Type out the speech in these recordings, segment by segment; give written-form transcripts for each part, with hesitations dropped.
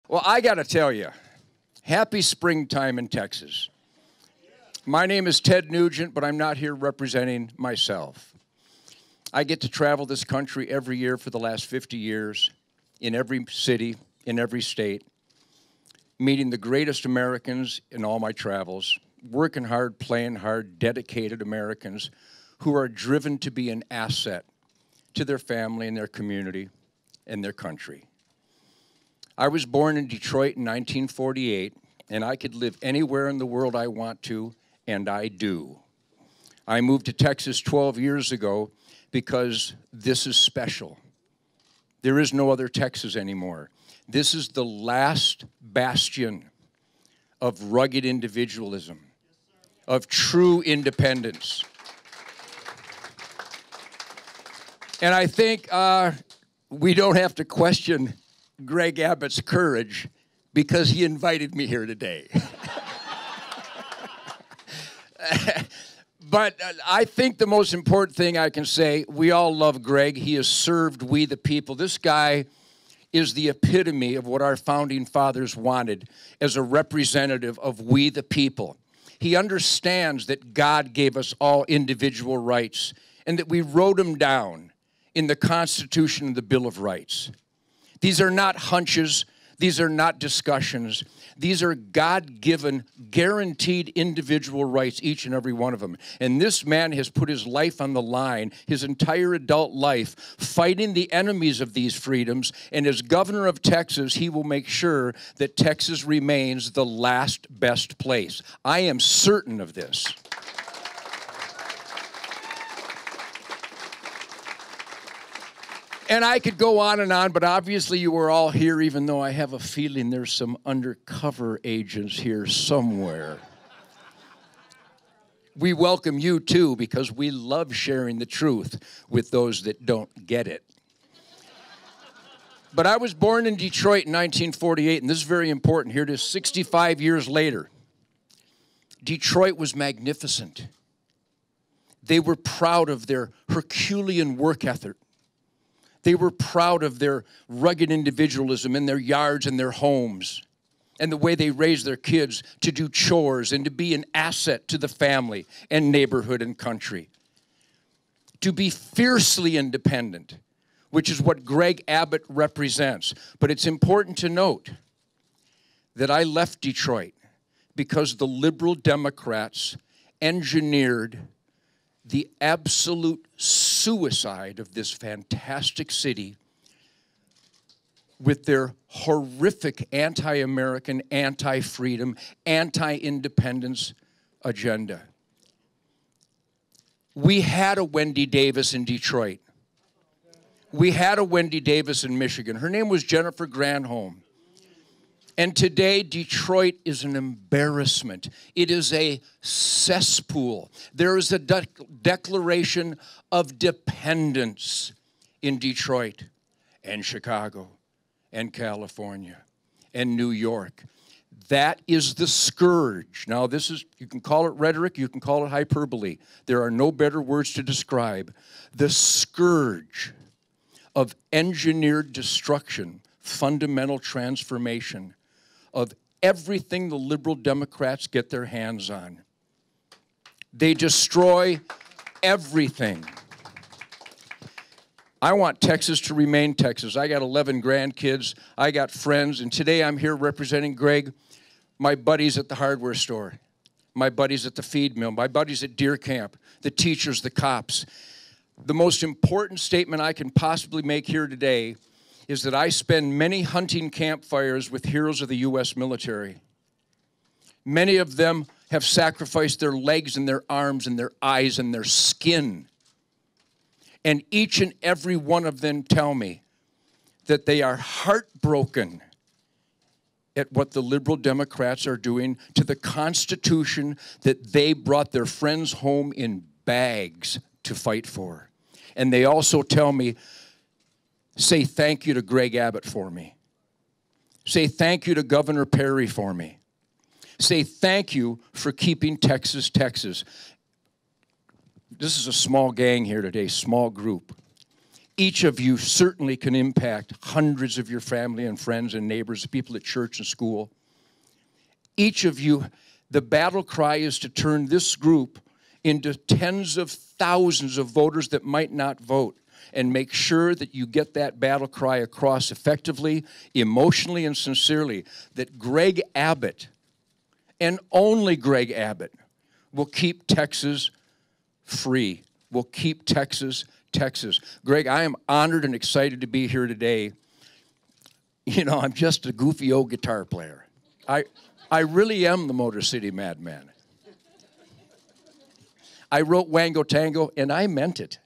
Well, I got to tell you, happy springtime in Texas. My name is Ted Nugent, but I'm not here representing myself. I get to travel this country every year for the last 50 years, in every city, in every state, meeting the greatest Americans in all my travels, working hard, playing hard, dedicated Americans who are driven to be an asset to their family and their community and their country. I was born in Detroit in 1948, and I could live anywhere in the world I want to, and I do. I moved to Texas 12 years ago because this is special. There is no other Texas anymore. This is the last bastion of rugged individualism, of true independence. And I think we don't have to question Greg Abbott's courage because he invited me here today. But I think the most important thing I can say, we all love Greg. He has served we the people. This guy is the epitome of what our founding fathers wanted as a representative of we the people. He understands that God gave us all individual rights and that we wrote them down in the Constitution and the Bill of Rights. These are not hunches. These are not discussions. These are God-given, guaranteed individual rights, each and every one of them. And this man has put his life on the line, his entire adult life, fighting the enemies of these freedoms. And as governor of Texas, he will make sure that Texas remains the last best place. I am certain of this. And I could go on, but obviously you were all here, even though I have a feeling there's some undercover agents here somewhere. We welcome you, too, because we love sharing the truth with those that don't get it. But I was born in Detroit in 1948, and this is very important. Here it is, 65 years later. Detroit was magnificent. They were proud of their Herculean work ethic. They were proud of their rugged individualism in their yards and their homes and the way they raised their kids to do chores and to be an asset to the family and neighborhood and country. To be fiercely independent, which is what Greg Abbott represents. But it's important to note that I left Detroit because the liberal Democrats engineered the absolute suicide of this fantastic city with their horrific anti-American, anti-freedom, anti-independence agenda. We had a Wendy Davis in Detroit. We had a Wendy Davis in Michigan. Her name was Jennifer Granholm. And today, Detroit is an embarrassment. It is a cesspool. There is a declaration of dependence in Detroit and Chicago and California and New York. That is the scourge. Now, this is, you can call it rhetoric, you can call it hyperbole. There are no better words to describe the scourge of engineered destruction, fundamental transformation of everything the liberal Democrats get their hands on. They destroy everything. I want Texas to remain Texas. I got 11 grandkids. I got friends. And today I'm here representing Greg, my buddies at the hardware store, my buddies at the feed mill, my buddies at deer camp, the teachers, the cops. The most important statement I can possibly make here today is that I spend many hunting campfires with heroes of the U.S. military. Many of them have sacrificed their legs and their arms and their eyes and their skin. And each and every one of them tell me that they are heartbroken at what the liberal Democrats are doing to the Constitution that they brought their friends home in bags to fight for. And they also tell me, say thank you to Greg Abbott for me. Say thank you to Governor Perry for me. Say thank you for keeping Texas, Texas. This is a small gang here today, small group. Each of you certainly can impact hundreds of your family and friends and neighbors, people at church and school. Each of you, the battle cry is to turn this group into tens of thousands of voters that might not vote, and make sure that you get that battle cry across effectively, emotionally, and sincerely, that Greg Abbott, and only Greg Abbott, will keep Texas free, will keep Texas, Texas. Greg, I am honored and excited to be here today. You know, I'm just a goofy old guitar player. I really am the Motor City Madman. I wrote Wango Tango, and I meant it.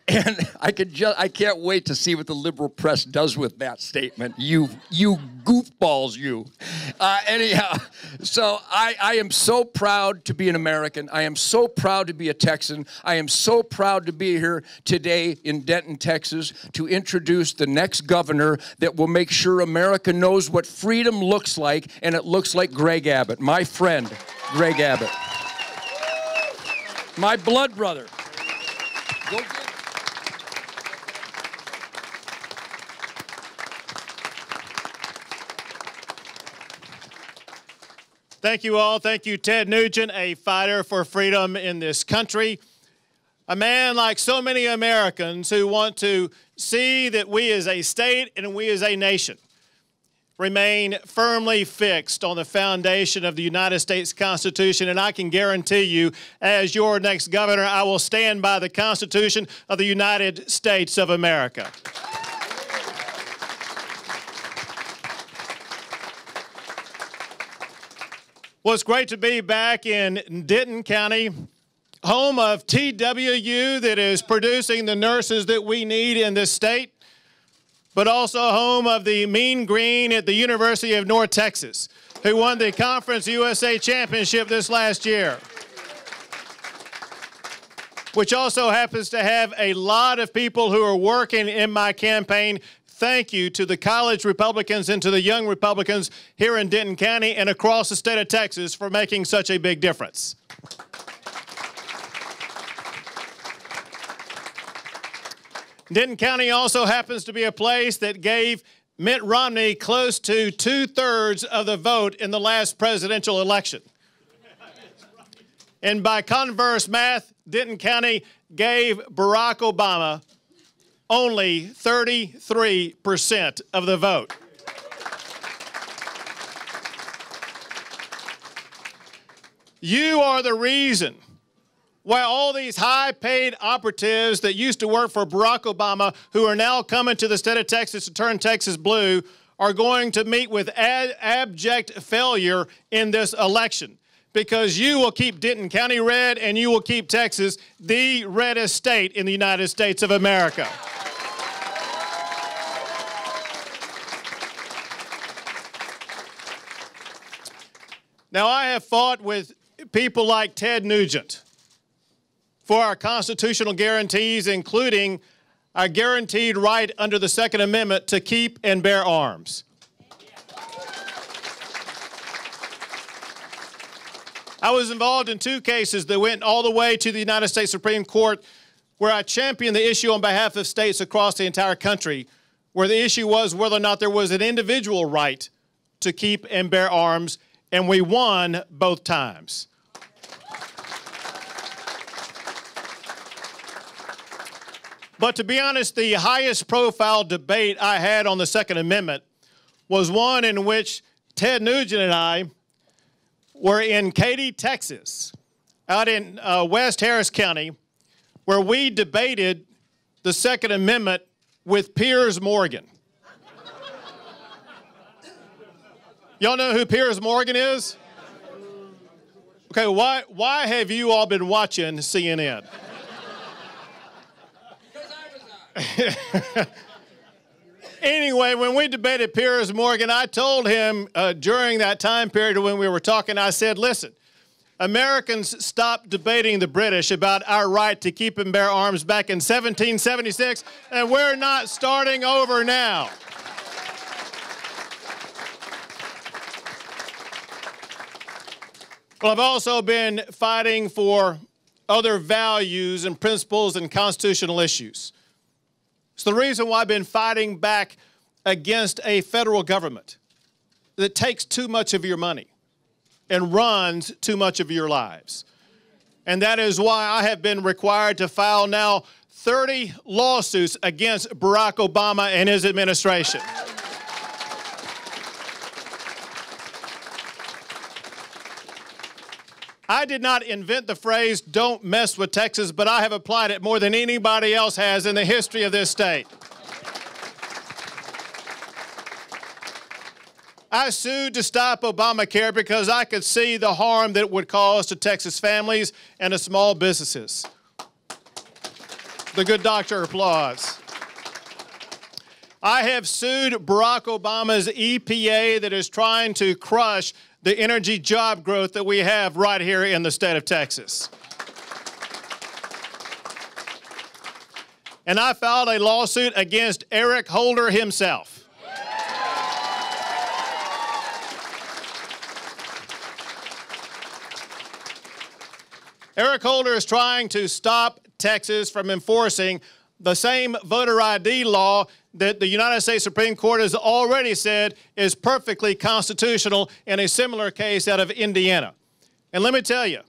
And I can't wait to see what the liberal press does with that statement. You goofballs, you. Anyhow, so I am so proud to be an American. I am so proud to be a Texan. I am so proud to be here today in Denton, Texas, to introduce the next governor that will make sure America knows what freedom looks like, and it looks like Greg Abbott, my friend, Greg Abbott. My blood brother. Go get it. Thank you all. Thank you, Ted Nugent, a fighter for freedom in this country. A man like so many Americans who want to see that we as a state and we as a nation remain firmly fixed on the foundation of the United States Constitution. And I can guarantee you, as your next governor, I will stand by the Constitution of the United States of America. Well, it's great to be back in Denton County, home of TWU that is producing the nurses that we need in this state, but also home of the Mean Green at the University of North Texas, who won the Conference USA Championship this last year, which also happens to have a lot of people who are working in my campaign. Thank you to the college Republicans and to the young Republicans here in Denton County and across the state of Texas for making such a big difference. Denton County also happens to be a place that gave Mitt Romney close to 2/3 of the vote in the last presidential election. And by converse math, Denton County gave Barack Obama only 33% of the vote. You are the reason why all these high-paid operatives that used to work for Barack Obama, who are now coming to the state of Texas to turn Texas blue, are going to meet with abject failure in this election. Because you will keep Denton County red, and you will keep Texas the reddest state in the United States of America. Now, I have fought with people like Ted Nugent for our constitutional guarantees, including our guaranteed right under the Second Amendment to keep and bear arms. I was involved in 2 cases that went all the way to the United States Supreme Court, where I championed the issue on behalf of states across the entire country, where the issue was whether or not there was an individual right to keep and bear arms, and we won both times. But to be honest, the highest profile debate I had on the Second Amendment was one in which Ted Nugent and I were in Katy, Texas, out in West Harris County, where we debated the Second Amendment with Piers Morgan. Y'all know who Piers Morgan is? Okay, why have you all been watching CNN? Anyway, when we debated Piers Morgan, I told him during that time period when we were talking, I said, listen, Americans stopped debating the British about our right to keep and bear arms back in 1776, and we're not starting over now. Well, I've also been fighting for other values and principles and constitutional issues. It's the reason why I've been fighting back against a federal government that takes too much of your money and runs too much of your lives. And that is why I have been required to file now 30 lawsuits against Barack Obama and his administration. I did not invent the phrase, "don't mess with Texas," but I have applied it more than anybody else has in the history of this state. I sued to stop Obamacare because I could see the harm that it would cause to Texas families and to small businesses. The good doctor applauds. I have sued Barack Obama's EPA that is trying to crush the energy job growth that we have right here in the state of Texas. And I filed a lawsuit against Eric Holder himself. Eric Holder is trying to stop Texas from enforcing the same voter ID law that the United States Supreme Court has already said is perfectly constitutional in a similar case out of Indiana. And let me tell you,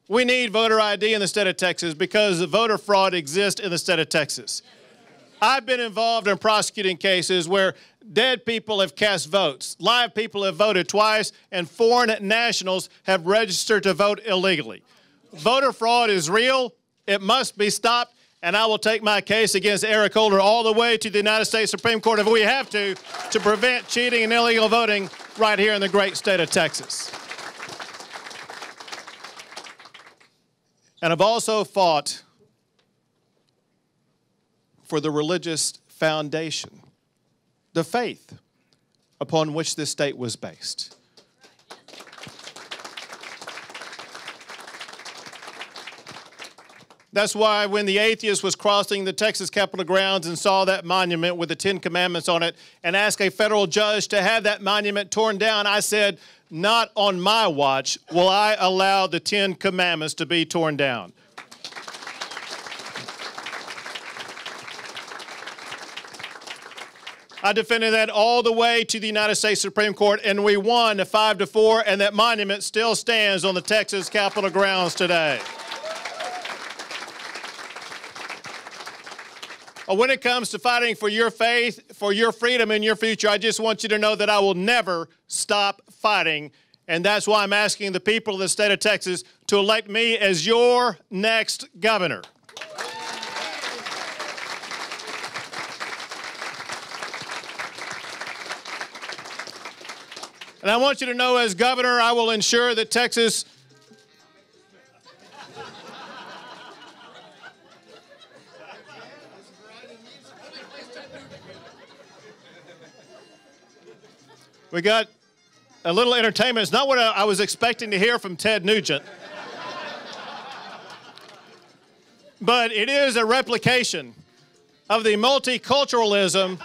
we need voter ID in the state of Texas because voter fraud exists in the state of Texas. I've been involved in prosecuting cases where dead people have cast votes, live people have voted twice, and foreign nationals have registered to vote illegally. Voter fraud is real. It must be stopped. And I will take my case against Eric Holder all the way to the United States Supreme Court if we have to prevent cheating and illegal voting right here in the great state of Texas. And I've also fought for the religious foundation, the faith upon which this state was based. That's why when the atheist was crossing the Texas Capitol grounds and saw that monument with the 10 Commandments on it and asked a federal judge to have that monument torn down, I said, not on my watch will I allow the 10 Commandments to be torn down. I defended that all the way to the United States Supreme Court, and we won 5-4, and that monument still stands on the Texas Capitol grounds today. When it comes to fighting for your faith, for your freedom and your future, I just want you to know that I will never stop fighting. And that's why I'm asking the people of the state of Texas to elect me as your next governor. And I want you to know, as governor, I will ensure that Texas we got a little entertainment. It's not what I was expecting to hear from Ted Nugent. But it is a replication of the multiculturalism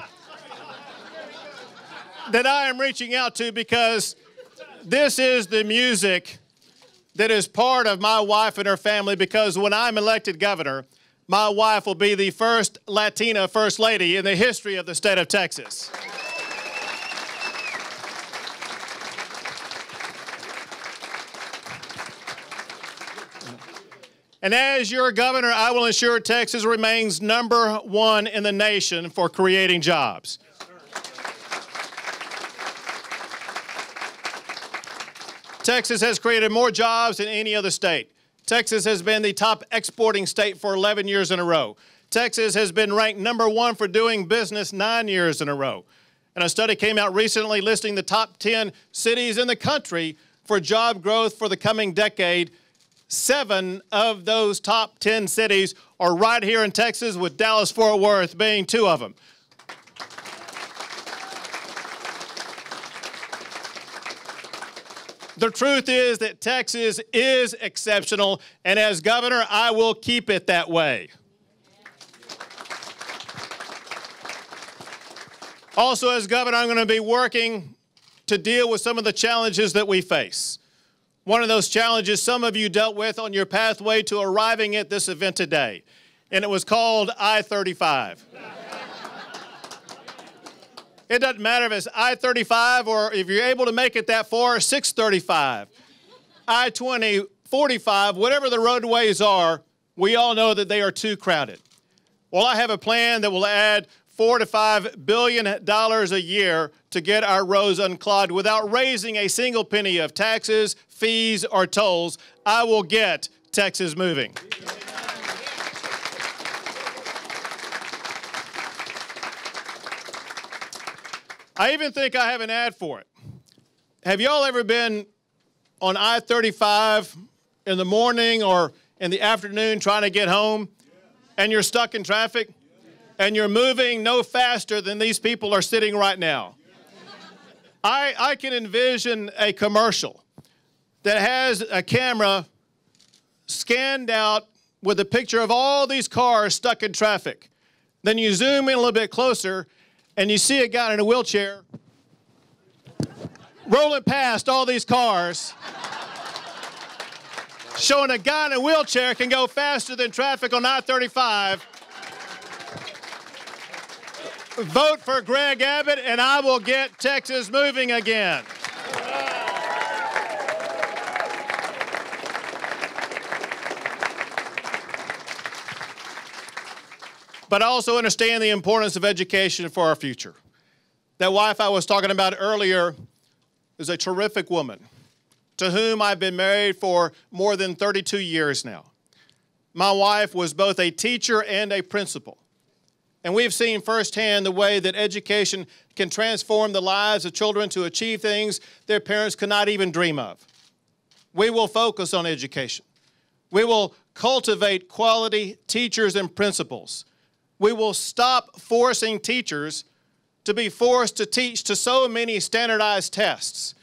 that I am reaching out to, because this is the music that is part of my wife and her family, because when I'm elected governor, my wife will be the first Latina First Lady in the history of the state of Texas. And as your governor, I will ensure Texas remains #1 in the nation for creating jobs. Texas has created more jobs than any other state. Texas has been the top exporting state for 11 years in a row. Texas has been ranked #1 for doing business 9 years in a row. And a study came out recently listing the top 10 cities in the country for job growth for the coming decade. 7 of those top 10 cities are right here in Texas, with Dallas-Fort Worth being 2 of them. The truth is that Texas is exceptional, and as governor, I will keep it that way. Also, as governor, I'm going to be working to deal with some of the challenges that we face. One of those challenges some of you dealt with on your pathway to arriving at this event today, and it was called I-35. It doesn't matter if it's I-35 or if you're able to make it that far, 635, I-20, 45, whatever the roadways are, we all know that they are too crowded. Well, I have a plan that will add $4 to $5 billion a year to get our roads unclogged without raising a single penny of taxes, fees, or tolls. I will get Texas moving. I even think I have an ad for it. Have y'all ever been on I-35 in the morning or in the afternoon trying to get home, and you're stuck in traffic, and you're moving no faster than these people are sitting right now? I can envision a commercial that has a camera scanned out with a picture of all these cars stuck in traffic. Then you zoom in a little bit closer, and you see a guy in a wheelchair rolling past all these cars, showing a guy in a wheelchair can go faster than traffic on I-35. Vote for Greg Abbott, and I will get Texas moving again. But I also understand the importance of education for our future. That wife I was talking about earlier is a terrific woman to whom I've been married for more than 32 years now. My wife was both a teacher and a principal. And we've seen firsthand the way that education can transform the lives of children to achieve things their parents could not even dream of. We will focus on education. We will cultivate quality teachers and principals. We will stop forcing teachers to be forced to teach to so many standardized tests.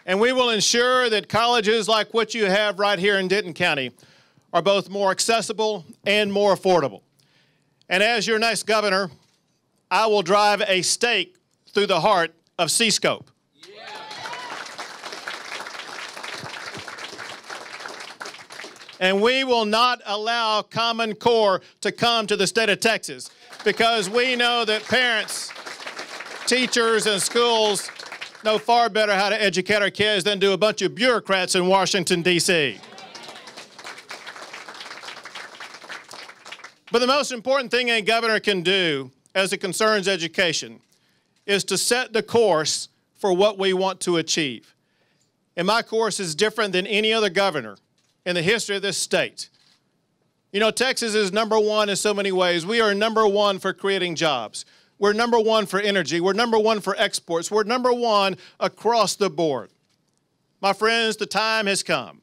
And we will ensure that colleges like what you have right here in Denton County are both more accessible and more affordable. And as your next governor, I will drive a stake through the heart of C-Scope. And we will not allow Common Core to come to the state of Texas, because we know that parents, teachers, and schools know far better how to educate our kids than do a bunch of bureaucrats in Washington, D.C. But the most important thing a governor can do as it concerns education is to set the course for what we want to achieve. And my course is different than any other governor in the history of this state. You know, Texas is number one in so many ways. We are number one for creating jobs. We're number one for energy. We're number one for exports. We're number one across the board. My friends, the time has come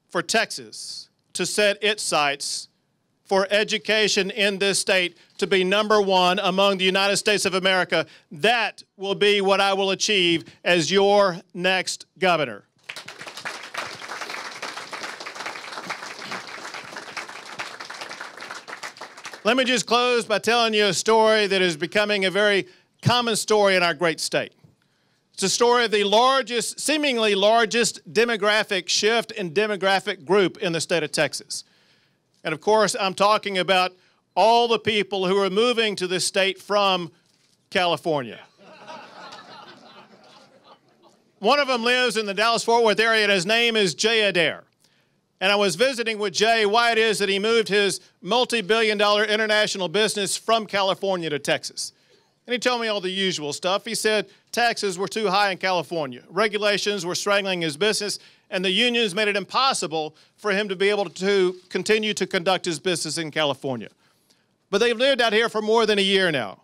for Texas to set its sights for education in this state to be number one among the United States of America. That will be what I will achieve as your next governor. Let me just close by telling you a story that is becoming a very common story in our great state. It's a story of the largest, seemingly largest demographic shift and demographic group in the state of Texas. And of course, I'm talking about all the people who are moving to this state from California. One of them lives in the Dallas-Fort Worth area, and his name is Jay Adair. And I was visiting with Jay why it is that he moved his multi-billion-dollar international business from California to Texas. And he told me all the usual stuff. He said taxes were too high in California. Regulations were strangling his business, and the unions made it impossible for him to be able to continue to conduct his business in California. But they've lived out here for more than a year now.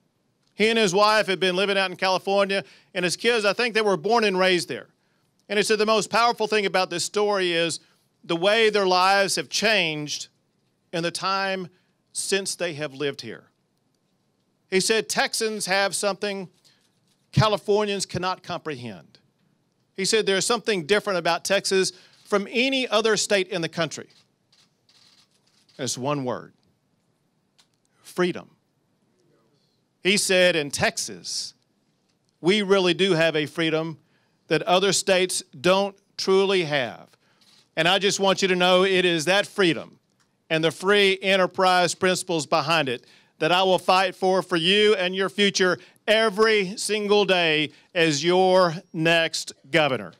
He and his wife have been living out in California, and his kids, I think they were born and raised there. And he said the most powerful thing about this story is the way their lives have changed in the time since they have lived here. He said Texans have something Californians cannot comprehend. He said there's something different about Texas from any other state in the country. And it's one word: freedom. He said in Texas, we really do have a freedom that other states don't truly have. And I just want you to know it is that freedom and the free enterprise principles behind it that I will fight for you and your future every single day as your next governor.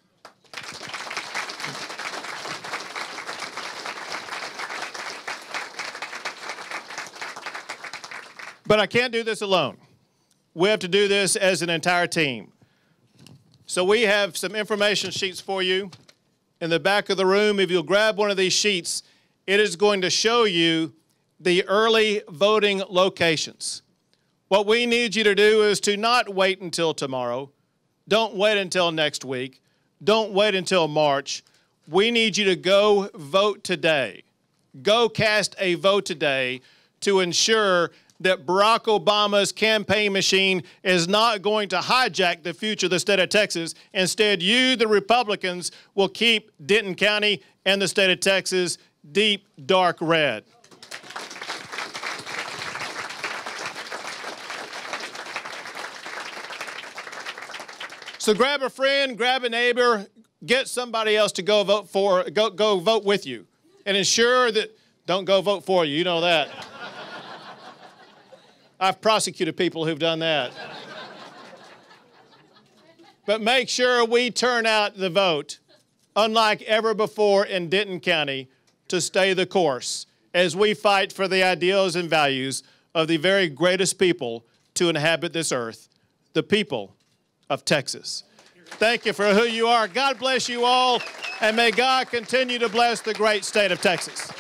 But I can't do this alone. We have to do this as an entire team. So we have some information sheets for you in the back of the room. If you'll grab one of these sheets, it is going to show you the early voting locations. What we need you to do is to not wait until tomorrow. Don't wait until next week. Don't wait until March. We need you to go vote today. Go cast a vote today to ensure that Barack Obama's campaign machine is not going to hijack the future of the state of Texas. Instead, you, the Republicans, will keep Denton County and the state of Texas deep, dark red. So grab a friend, grab a neighbor, get somebody else to go vote with you, and ensure that, don't go vote for you, you know that. I've prosecuted people who've done that. But make sure we turn out the vote, unlike ever before in Denton County, to stay the course as we fight for the ideals and values of the very greatest people to inhabit this earth, the people of Texas. Thank you for who you are. God bless you all, and may God continue to bless the great state of Texas.